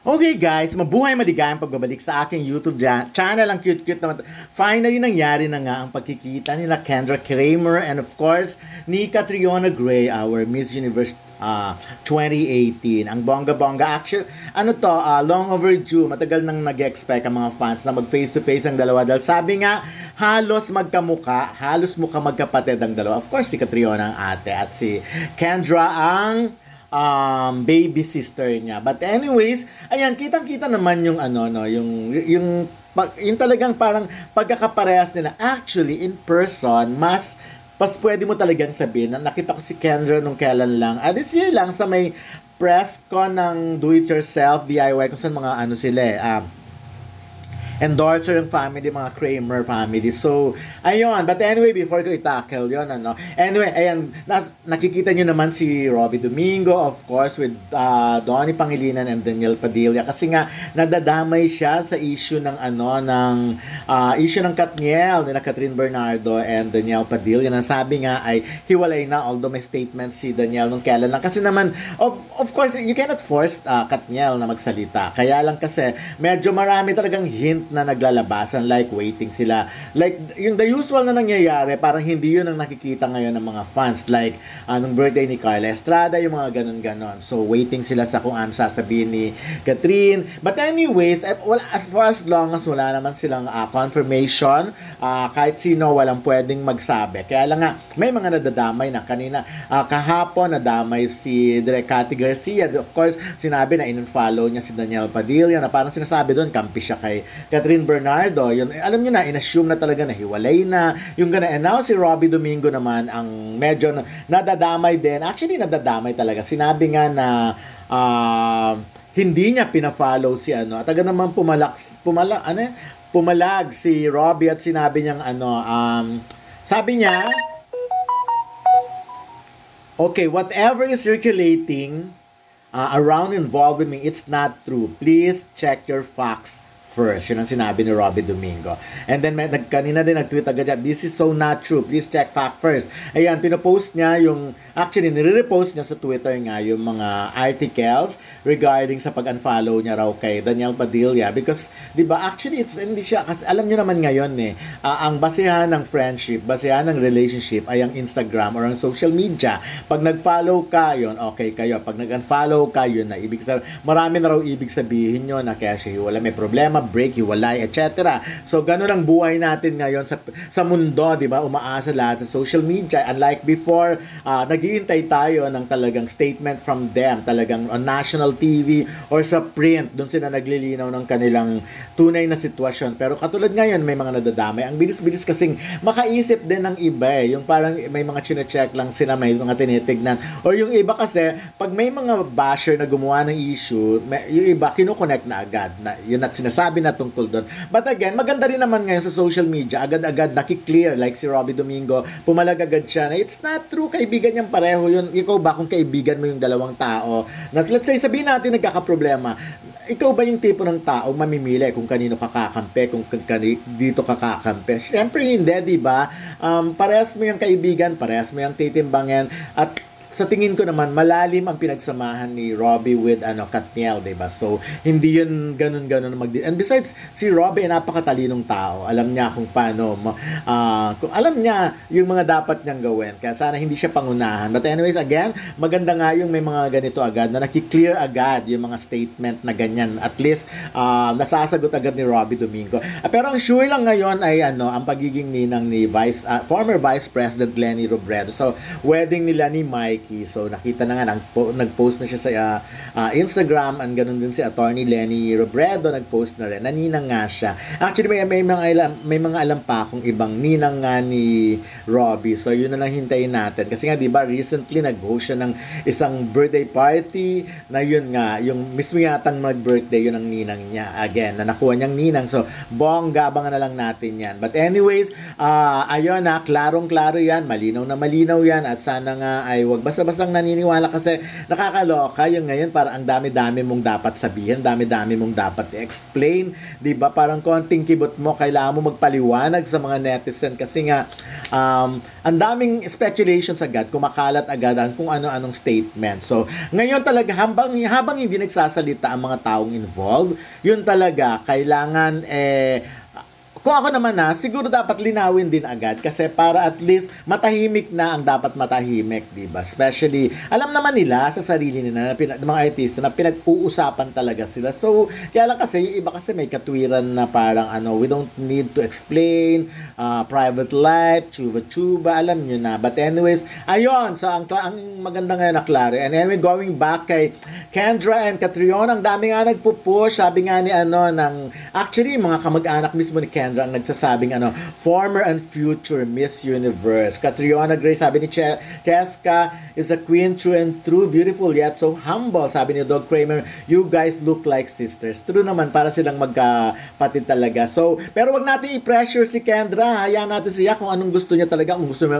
Okay guys, mabuhay maligayang pagbabalik sa aking YouTube channel. Ang cute-cute naman. Finally, nangyari na nga ang pagkikita ni Kendra Kramer and of course, ni Catriona Gray, our Miss Universe 2018. Ang bongga-bongga. Actually, long overdue. Matagal nang nag-expect ang mga fans na mag face-to-face ang dalawa. Dahil sabi nga, halos magkamuka, halos mukha magkapatid ang dalawa. Of course, si Catriona ang ate at si Kendra ang baby sister niya. But anyways, ayan, kitang-kita naman yung yung talagang parang pagkakaparehas nila. Actually, in person, mas pwede mo talagang sabihin na nakita ko si Kendra nung kailan lang. This year lang sa may press con ng do-it-yourself, DIY, kung saan mga sila endorser yung family, mga Kramer family. So, ayun. But anyway, before ko i-tackle yun, Anyway, ayan, nakikita nyo naman si Robbie Domingo, of course, with Donnie Pangilinan and Daniel Padilla. Kasi nga, nadadamay siya sa issue ng, issue ng Katniel, nila Catherine Bernardo and Daniel Padilla, na sabi nga ay hiwalay na, although may statement si Daniel nung kailan lang. Kasi naman, of course, you cannot force Katniel na magsalita. Kaya lang kasi, medyo marami talagang hint na naglalabasan, like waiting sila, like yung the usual na nangyayari, parang hindi yun ang nakikita ngayon ng mga fans, like nung birthday ni Carla Estrada, yung mga ganon-ganon. So waiting sila sa kung ano sasabihin ni Catherine. But anyways, as far as long as wala naman silang confirmation, kahit sino walang pwedeng magsabi. Kaya lang nga, may mga nadadamay na kanina, kahapon nadamay si Direk Cathy Garcia. Of course, sinabi na in-follow niya si Daniel Padilla, na parang sinasabi doon, kampi siya kay Catherine Bernardo. Yun, alam niyo na, in-assume na talaga na hiwalay na. Yung gana, and now si Robbie Domingo naman ang medyo nadadamay din. Actually, nadadamay talaga. Sinabi nga na hindi niya pina-follow si At taga naman pumalag si Robbie at sinabi niyang sabi niya, okay, whatever is circulating around involved with me, it's not true. Please check your facts first. Yun ang sinabi ni Robbie Domingo. And then, kanina din nag-tweet agad, this is so not true. Please check fact first. Ayan, pinopost niya actually, nire-repost niya sa Twitter nga yung mga articles regarding sa pag-unfollow niya raw kay Daniel Padilla. Because, di ba, actually, hindi siya, kasi alam niyo naman ngayon ang basehan ng friendship, basehan ng relationship ay ang Instagram or ang social media. Pag nag-follow ka, yun, okay kayo. Pag nag-unfollow ka, yun na. Marami na raw ibig sabihin yun na kaya siya wala may problema, break, hiwalay, etc. So, ganun ang buhay natin ngayon sa mundo, di ba? Umaasa lahat sa social media. Unlike before, naghihintay tayo ng talagang statement from them, talagang on national TV or sa print, doon sila naglilinaw ng kanilang tunay na sitwasyon. Pero katulad ngayon, may mga nadadamay. Ang bilis-bilis kasing makaisip din ng iba yung parang may mga chine-check lang sila, may mga tinitignan. Or yung iba kasi, pag may mga basher na gumawa ng issue, yung iba, kinoconnect na agad. Yun at sinasabi na tungkol doon. But again, maganda rin naman ngayon sa social media, agad-agad nakiklear, like si Robbie Domingo, pumalag agad siya na it's not true, kaibigan niyang pareho yun. Ikaw ba kung kaibigan mo yung dalawang tao, na let's say, sabihin natin nagkakaproblema, ikaw ba yung tipo ng tao mamimili kung kanino kakakampi, kung dito kakakampi? Siyempre hindi, di ba? Parehas mo yung kaibigan, parehas mo yung titimbangin, at sa tingin ko naman, malalim ang pinagsamahan ni Robbie with Katniel, diba? So, hindi yun ganun-ganun And besides, si Robbie ay napakatalinong tao. Alam niya kung paano, alam niya yung mga dapat niyang gawin. Kaya sana hindi siya pangunahan. But anyways, again, maganda nga yung may mga ganito agad, na nakiklear agad yung mga statement na ganyan. At least, nasasagot agad ni Robbie Domingo. Pero ang sure lang ngayon ay ang pagiging ninang ni former Vice President Leni Robredo. So, wedding nila ni Mike. So, nakita na nga, nag-post na siya sa Instagram, and ganun din si Attorney Leni Robredo, nag-post na rin. Naninang nga siya. Actually, may mga alam pa akong ibang ninang nga ni Robbie. So, yun na lang hintayin natin. Kasi nga, di ba, recently nag-host siya ng isang birthday party na yun nga, yung mismo yatang mag-birthday, yun ang ninang niya. Again, na nakuha niyang ninang. So, bongga, abangan na lang natin yan. But anyways, ayun na, klarong-klaro yan, malinaw na malinaw yan, at sana nga ay wag basta-bastang naniniwala kasi nakakaloka yung ngayon parang ang dami-dami mong dapat sabihin, dami-dami mong dapat i-explain, 'di ba? Parang konting kibot mo kailangan mo magpaliwanag sa mga netizen kasi nga ang daming speculations agad, kumakalat agad ang kung ano-anong statement. So, ngayon talaga habang hindi nagsasalita ang mga taong involved, yun talaga kailangan kung ako naman siguro dapat linawin din agad kasi para at least matahimik na ang dapat matahimik, di ba? Especially, alam naman nila sa sarili nila, mga artista na pinag-uusapan talaga sila. So, kaya lang kasi, yung iba kasi may katwiran na parang we don't need to explain, private life, chuba-chuba, alam nyo na. But anyways, ayun, so ang maganda ngayon na klaro. And anyway, going back kay Kendra and Catriona, ang dami nga nagpupush, sabi nga ni actually, mga kamag-anak mismo ni Kendra, ang nagsasabing former and future Miss Universe. Catriona Gray, sabi ni Cheska, is a queen, true and true, beautiful yet so humble. Sabi ni Dog Kramer, you guys look like sisters. True naman, para silang magkapatid talaga. So, pero wag natin i-pressure si Kendra. Hayaan natin siya kung anong gusto niya talaga. Kung gusto niya